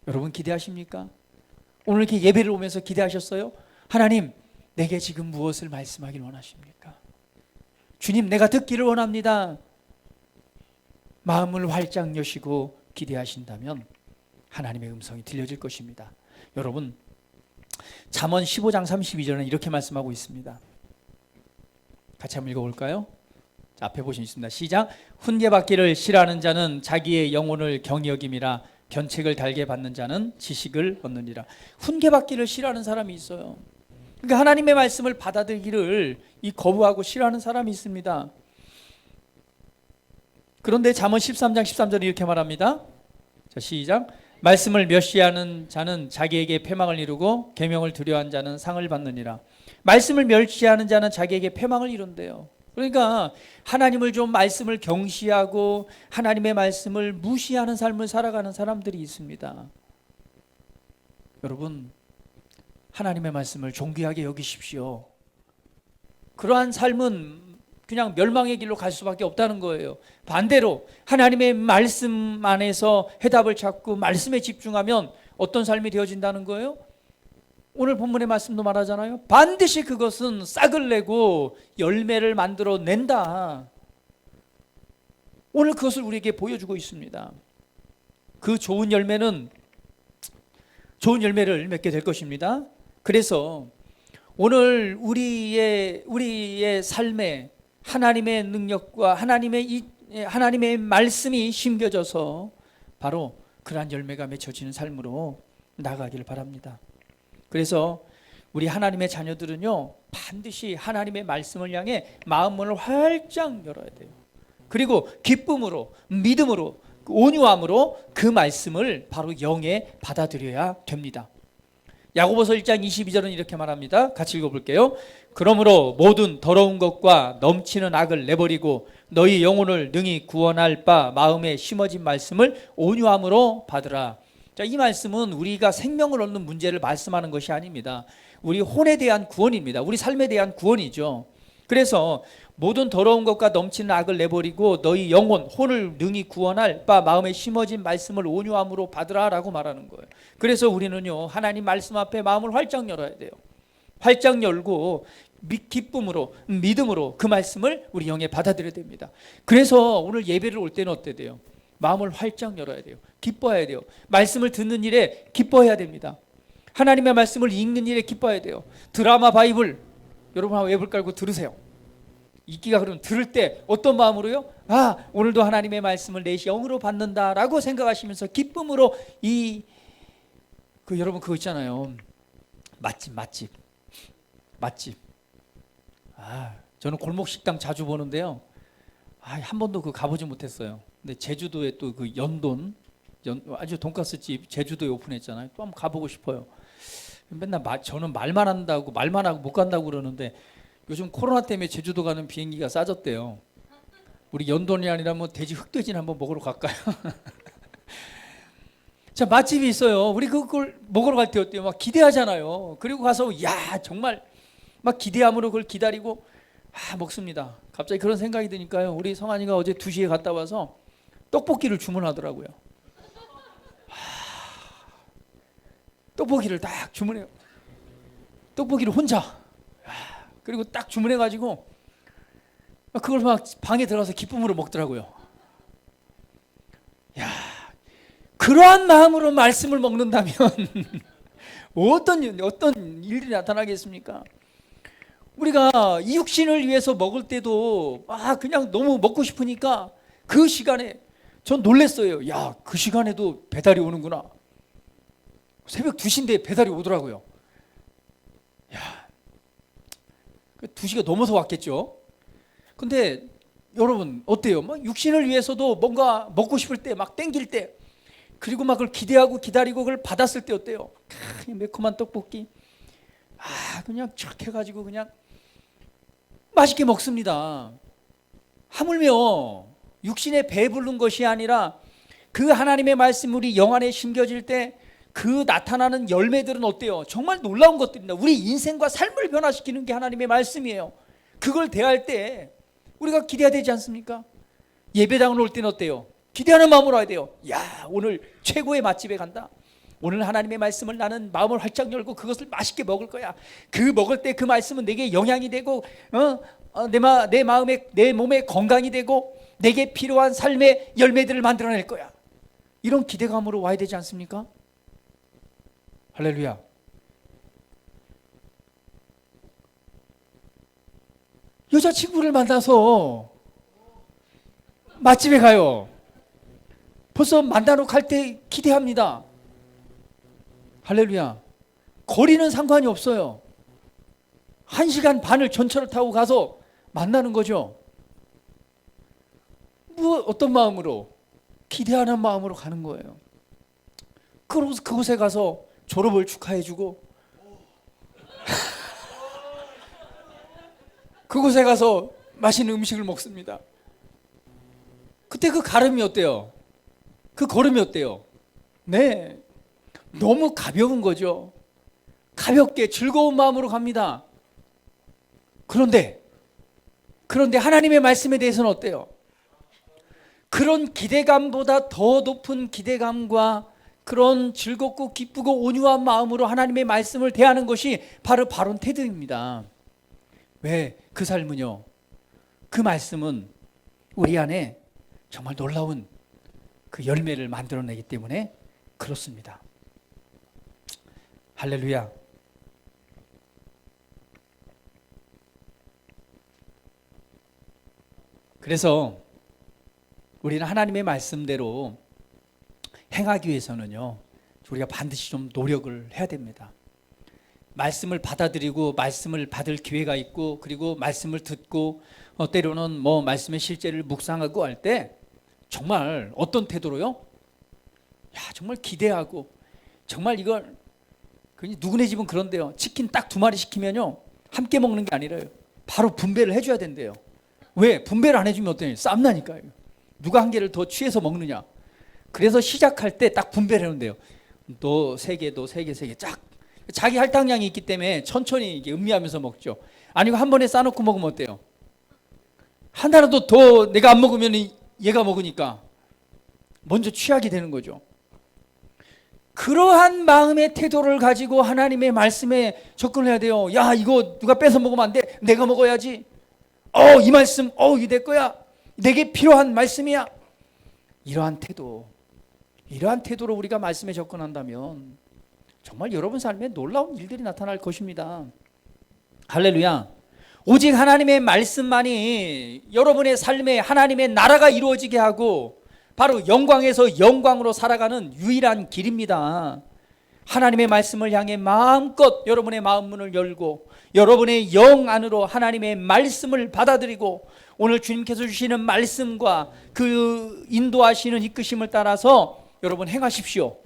여러분 기대하십니까? 오늘 이렇게 예배를 오면서 기대하셨어요? 하나님, 내게 지금 무엇을 말씀하길 원하십니까? 주님, 내가 듣기를 원합니다. 마음을 활짝 여시고 기대하신다면 하나님의 음성이 들려질 것입니다. 여러분, 잠언 15장 32절은 이렇게 말씀하고 있습니다. 같이 한번 읽어볼까요? 자, 앞에 보시면 있습니다. 시작. 훈계받기를 싫어하는 자는 자기의 영혼을 경히 여김이라, 견책을 달게 받는 자는 지식을 얻느니라. 훈계받기를 싫어하는 사람이 있어요. 그러니까 하나님의 말씀을 받아들이기를 거부하고 싫어하는 사람이 있습니다. 그런데 잠언 13장 13절에 이렇게 말합니다. 자, 시작. 말씀을 멸시하는 자는 자기에게 패망을 이루고 계명을 두려워하는 자는 상을 받느니라. 말씀을 멸시하는 자는 자기에게 패망을 이룬대요. 그러니까 하나님을 좀 말씀을 경시하고 하나님의 말씀을 무시하는 삶을 살아가는 사람들이 있습니다. 여러분, 하나님의 말씀을 존귀하게 여기십시오. 그러한 삶은 그냥 멸망의 길로 갈 수밖에 없다는 거예요. 반대로 하나님의 말씀 안에서 해답을 찾고 말씀에 집중하면 어떤 삶이 되어진다는 거예요? 오늘 본문의 말씀도 말하잖아요. 반드시 그것은 싹을 내고 열매를 만들어 낸다. 오늘 그것을 우리에게 보여주고 있습니다. 그 좋은 열매는 좋은 열매를 맺게 될 것입니다. 그래서 오늘 우리의 삶에 하나님의 능력과 하나님의 이 하나님의 말씀이 심겨져서 바로 그러한 열매가 맺혀지는 삶으로 나가기를 바랍니다. 그래서 우리 하나님의 자녀들은요, 반드시 하나님의 말씀을 향해 마음문을 활짝 열어야 돼요. 그리고 기쁨으로, 믿음으로, 온유함으로 그 말씀을 바로 영에 받아들여야 됩니다. 야고보서 1장 22절은 이렇게 말합니다. 같이 읽어볼게요. 그러므로 모든 더러운 것과 넘치는 악을 내버리고 너희 영혼을 능히 구원할 바 마음에 심어진 말씀을 온유함으로 받으라. 자, 이 말씀은 우리가 생명을 얻는 문제를 말씀하는 것이 아닙니다. 우리 혼에 대한 구원입니다. 우리 삶에 대한 구원이죠. 그래서 모든 더러운 것과 넘치는 악을 내버리고 너희 영혼, 혼을 능히 구원할 바 마음에 심어진 말씀을 온유함으로 받으라라고 말하는 거예요. 그래서 우리는요, 하나님 말씀 앞에 마음을 활짝 열어야 돼요. 활짝 열고 기쁨으로, 믿음으로 그 말씀을 우리 영에 받아들여야 됩니다. 그래서 오늘 예배를 올 때는 어때 돼요? 마음을 활짝 열어야 돼요. 기뻐해야 돼요. 말씀을 듣는 일에 기뻐해야 됩니다. 하나님의 말씀을 읽는 일에 기뻐해야 돼요. 드라마 바이블 여러분 한번 웹을 깔고 들으세요. 읽기가 그러면 들을 때 어떤 마음으로요? 아, 오늘도 하나님의 말씀을 내 영으로 받는다라고 생각하시면서 기쁨으로 여러분 그거 있잖아요. 맛집. 아, 저는 골목 식당 자주 보는데요. 한 번도 그 가보지 못했어요. 근데 제주도에 또 그 아주 돈가스집 제주도에 오픈했잖아요. 또 한번 가보고 싶어요. 맨날 저는 말만 하고 못 간다고 그러는데 요즘 코로나 때문에 제주도 가는 비행기가 싸졌대요. 우리 연돈이 아니라 뭐 돼지 흑돼지나 한번 먹으러 갈까요? 자, 맛집이 있어요. 우리 그걸 먹으러 갈 때 어때요? 막 기대하잖아요. 그리고 가서 정말 막 기대함으로 그걸 기다리고 먹습니다. 갑자기 그런 생각이 드니까요. 우리 성환이가 어제 2시에 갔다 와서 떡볶이를 주문하더라고요. 떡볶이를 딱 주문해요. 떡볶이를 혼자. 그리고 딱 주문해가지고 그걸 막 방에 들어가서 기쁨으로 먹더라고요. 그러한 마음으로 말씀을 먹는다면 어떤 일이 나타나겠습니까? 우리가 이 육신을 위해서 먹을 때도 그냥 너무 먹고 싶으니까 그 시간에 전 놀랐어요. 그 시간에도 배달이 오는구나. 새벽 2시인데 배달이 오더라고요. 2시가 넘어서 왔겠죠. 근데 여러분 어때요? 육신을 위해서도 뭔가 먹고 싶을 때 막 땡길 때 그리고 막 그걸 기대하고 기다리고 그걸 받았을 때 어때요? 매콤한 떡볶이 그냥 촥 해가지고 그냥 맛있게 먹습니다. 하물며 육신에 배부른 것이 아니라 그 하나님의 말씀 우리 영 안에 심겨질 때 그 나타나는 열매들은 어때요? 정말 놀라운 것들입니다. 우리 인생과 삶을 변화시키는 게 하나님의 말씀이에요. 그걸 대할 때 우리가 기대해야 되지 않습니까? 예배당을 올 때는 어때요? 기대하는 마음으로 와야 돼요. 오늘 최고의 맛집에 간다. 오늘 하나님의 말씀을 나는 마음을 활짝 열고 그것을 맛있게 먹을 거야. 그 먹을 때 그 말씀은 내게 영향이 되고 내 마음에 내 몸에 건강이 되고 내게 필요한 삶의 열매들을 만들어낼 거야. 이런 기대감으로 와야 되지 않습니까? 할렐루야. 여자친구를 만나서 맛집에 가요. 벌써 만나러 갈 때 기대합니다. 할렐루야. 거리는 상관이 없어요. 1시간 반을 전철을 타고 가서 만나는 거죠. 어떤 마음으로? 기대하는 마음으로 가는 거예요. 그러고서 그곳에 가서 졸업을 축하해주고 그곳에 가서 맛있는 음식을 먹습니다. 그때 그 걸음이 어때요? 네, 너무 가벼운 거죠. 가볍게 즐거운 마음으로 갑니다. 그런데 하나님의 말씀에 대해서는 어때요? 그런 기대감보다 더 높은 기대감과 그런 즐겁고 기쁘고 온유한 마음으로 하나님의 말씀을 대하는 것이 바로 바른 태도입니다. 왜? 그 삶은요, 그 말씀은 우리 안에 정말 놀라운 그 열매를 만들어내기 때문에 그렇습니다. 할렐루야. 그래서 우리는 하나님의 말씀대로 행하기 위해서는요, 우리가 반드시 좀 노력을 해야 됩니다. 말씀을 받아들이고 말씀을 받을 기회가 있고, 그리고 말씀을 듣고 때로는 뭐 말씀의 실제를 묵상하고 할 때 정말 어떤 태도로요? 정말 기대하고, 정말 이걸, 누구네 집은 그런데요, 치킨 딱 2마리 시키면요 함께 먹는 게 아니라요, 바로 분배를 해줘야 된대요. 왜? 분배를 안 해주면 어떠냐? 쌈나니까요. 누가 한 개를 더 취해서 먹느냐. 그래서 시작할 때 딱 분배를 해놓는데요. 너 3개, 너 3개, 3개 쫙. 자기 할당량이 있기 때문에 천천히 이게 음미하면서 먹죠. 아니고 한 번에 싸놓고 먹으면 어때요? 하나라도 더 내가 안 먹으면 얘가 먹으니까 먼저 취하게 되는 거죠. 그러한 마음의 태도를 가지고 하나님의 말씀에 접근을 해야 돼요. 이거 누가 뺏어 먹으면 안 돼. 내가 먹어야지. 이 말씀, 이게 내 거야. 내게 필요한 말씀이야. 이러한 태도로 우리가 말씀에 접근한다면 정말 여러분 삶에 놀라운 일들이 나타날 것입니다. 할렐루야. 오직 하나님의 말씀만이 여러분의 삶에 하나님의 나라가 이루어지게 하고 바로 영광에서 영광으로 살아가는 유일한 길입니다. 하나님의 말씀을 향해 마음껏 여러분의 마음 문을 열고 여러분의 영 안으로 하나님의 말씀을 받아들이고 오늘 주님께서 주시는 말씀과 그 인도하시는 이끄심을 따라서 여러분 행하십시오.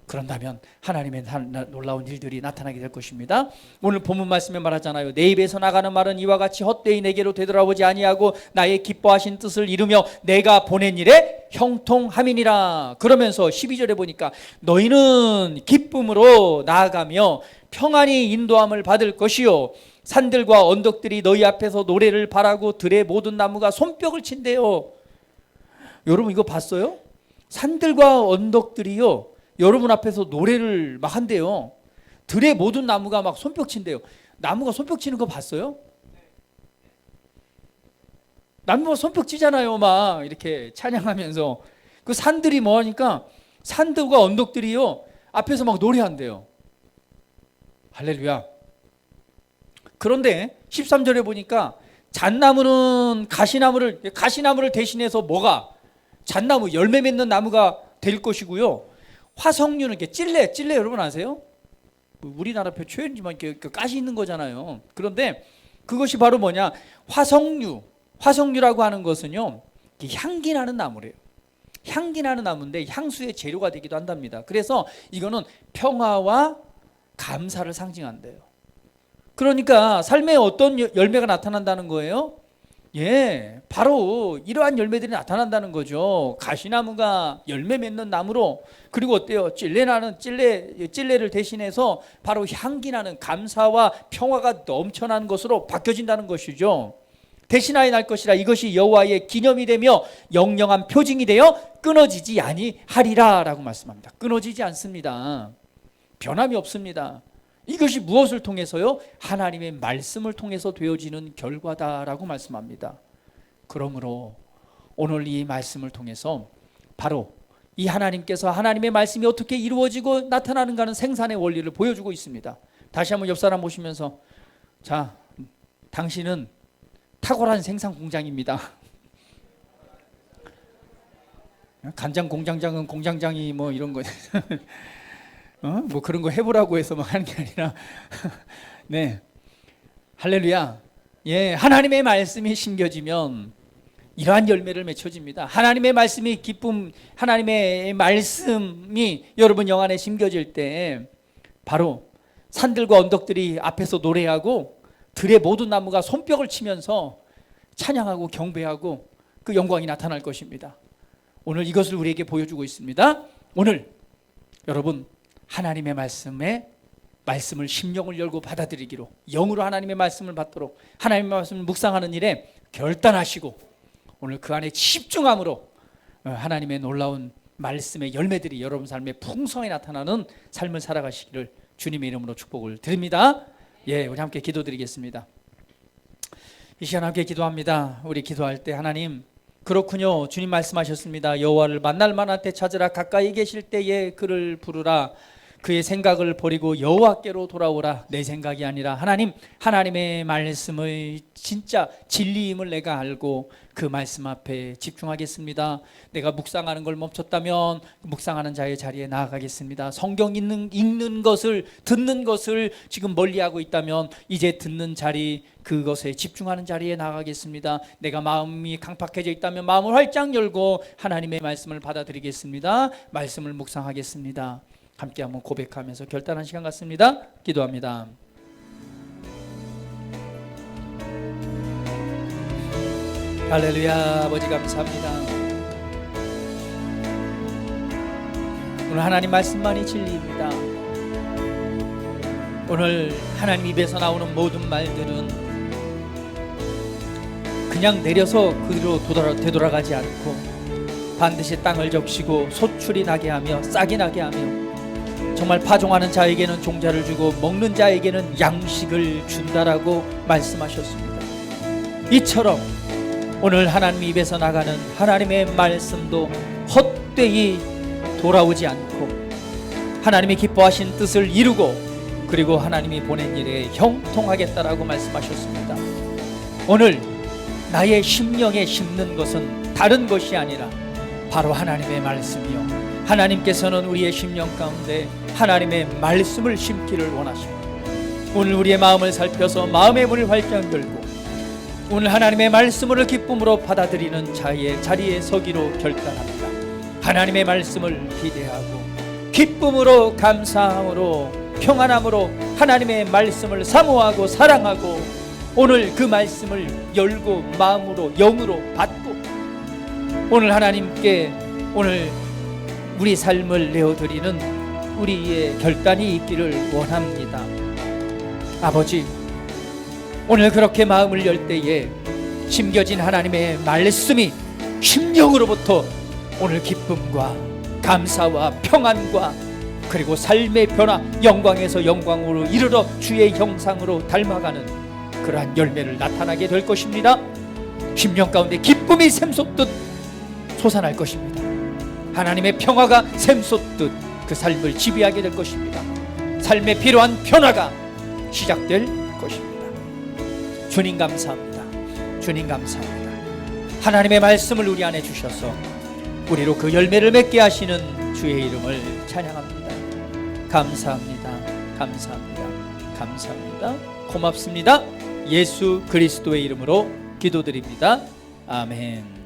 그런다면 하나님의 놀라운 일들이 나타나게 될 것입니다. 오늘 본문 말씀에 말하잖아요. 내 입에서 나가는 말은 이와 같이 헛되이 내게로 되돌아오지 아니하고 나의 기뻐하신 뜻을 이루며 내가 보낸 일에 형통함이니라. 그러면서 12절에 보니까 너희는 기쁨으로 나아가며 평안히 인도함을 받을 것이요 산들과 언덕들이 너희 앞에서 노래를 바라고 들의 모든 나무가 손뼉을 친대요. 여러분 이거 봤어요? 산들과 언덕들이요 여러분 앞에서 노래를 막 한대요. 들의 모든 나무가 막 손뼉 친대요. 나무가 손뼉 치는 거 봤어요? 나무가 손뼉 치잖아요. 막 이렇게 찬양하면서. 그 산들이 뭐 하니까 산들과 언덕들이요 앞에서 막 노래한대요. 할렐루야. 그런데 13절에 보니까 잣나무는 가시나무를 대신해서 뭐가? 잣나무, 열매 맺는 나무가 될 것이고요. 화석류는 이렇게 찔레 여러분 아세요? 우리나라 표현이지만 이렇게 가시 있는 거잖아요. 그런데 그것이 바로 뭐냐? 화석류라고 하는 것은요 향기 나는 나무래요. 향기 나는 나무인데 향수의 재료가 되기도 한답니다. 그래서 이거는 평화와 감사를 상징한대요. 그러니까 삶에 어떤 열매가 나타난다는 거예요? 바로 이러한 열매들이 나타난다는 거죠. 가시나무가 열매 맺는 나무로, 그리고 어때요? 찔레를 대신해서 바로 향기 나는 감사와 평화가 넘쳐나는 것으로 바뀌어진다는 것이죠. 대신하여 날 것이라. 이것이 여호와의 기념이 되며 영영한 표징이 되어 끊어지지 아니하리라 라고 말씀합니다. 끊어지지 않습니다. 변함이 없습니다. 이것이 무엇을 통해서요? 하나님의 말씀을 통해서 되어지는 결과다라고 말씀합니다. 그러므로 오늘 이 말씀을 통해서 바로 이 하나님께서 하나님의 말씀이 어떻게 이루어지고 나타나는가는 생산의 원리를 보여주고 있습니다. 다시 한번 옆 사람 보시면서, 자, 당신은 탁월한 생산 공장입니다. 간장 공장장은 공장장이 뭐 이런 거 뭐 그런 거 해보라고 해서 막 하는 게 아니라 네, 할렐루야. 하나님의 말씀이 심겨지면 이러한 열매를 맺혀집니다. 하나님의 말씀이 기쁨, 하나님의 말씀이 여러분 영 안에 심겨질 때 바로 산들과 언덕들이 앞에서 노래하고 들의 모든 나무가 손뼉을 치면서 찬양하고 경배하고 그 영광이 나타날 것입니다. 오늘 이것을 우리에게 보여주고 있습니다. 오늘 여러분 하나님의 말씀을 심령을 열고 받아들이기로, 영으로 하나님의 말씀을 받도록 하나님의 말씀을 묵상하는 일에 결단하시고 오늘 그 안에 집중함으로 하나님의 놀라운 말씀의 열매들이 여러분 삶에 풍성히 나타나는 삶을 살아가시기를 주님의 이름으로 축복을 드립니다. 우리 함께 기도드리겠습니다. 이 시간 함께 기도합니다. 우리 기도할 때 하나님, 그렇군요. 주님 말씀하셨습니다. 여호와를 만날 만한 때 찾으라. 가까이 계실 때에 그를 부르라. 그의 생각을 버리고 여호와께로 돌아오라. 내 생각이 아니라 하나님의 말씀의 진짜 진리임을 내가 알고 그 말씀 앞에 집중하겠습니다. 내가 묵상하는 걸 멈췄다면 묵상하는 자의 자리에 나아가겠습니다. 성경 읽는 것을, 듣는 것을 지금 멀리하고 있다면 이제 듣는 자리, 그것에 집중하는 자리에 나가겠습니다. 내가 마음이 강팍해져 있다면 마음을 활짝 열고 하나님의 말씀을 받아들이겠습니다. 말씀을 묵상하겠습니다. 함께 한번 고백하면서 결단한 시간 같습니다. 기도합니다. 할렐루야. 아버지 감사합니다. 오늘 하나님 말씀만이 진리입니다. 오늘 하나님 입에서 나오는 모든 말들은 그냥 내려서 그대로 되돌아가지 않고 반드시 땅을 적시고 소출이 나게 하며 싹이 나게 하며 정말 파종하는 자에게는 종자를 주고 먹는 자에게는 양식을 준다라고 말씀하셨습니다. 이처럼 오늘 하나님 입에서 나가는 하나님의 말씀도 헛되이 돌아오지 않고 하나님이 기뻐하신 뜻을 이루고 그리고 하나님이 보낸 일에 형통하겠다라고 말씀하셨습니다. 오늘 나의 심령에 심는 것은 다른 것이 아니라 바로 하나님의 말씀이요, 하나님께서는 우리의 심령 가운데 하나님의 말씀을 심기를 원하십니다. 오늘 우리의 마음을 살펴서 마음의 문을 활짝 열고 오늘 하나님의 말씀을 기쁨으로 받아들이는 자의 자리에 서기로 결단합니다. 하나님의 말씀을 기대하고 기쁨으로, 감사함으로, 평안함으로 하나님의 말씀을 사모하고 사랑하고 오늘 그 말씀을 열고 마음으로, 영으로 받고 오늘 하나님께 오늘 우리 삶을 내어드리는 우리의 결단이 있기를 원합니다. 아버지, 오늘 그렇게 마음을 열 때에 심겨진 하나님의 말씀이 심령으로부터 오늘 기쁨과 감사와 평안과 그리고 삶의 변화, 영광에서 영광으로 이르러 주의 형상으로 닮아가는 그러한 열매를 나타나게 될 것입니다. 심령 가운데 기쁨이 샘솟듯 솟아날 것입니다. 하나님의 평화가 샘솟듯 그 삶을 지배하게 될 것입니다. 삶에 필요한 변화가 시작될 것입니다. 주님 감사합니다. 주님 감사합니다. 하나님의 말씀을 우리 안에 주셔서 우리로 그 열매를 맺게 하시는 주의 이름을 찬양합니다. 감사합니다. 감사합니다. 감사합니다. 고맙습니다. 예수 그리스도의 이름으로 기도드립니다. 아멘.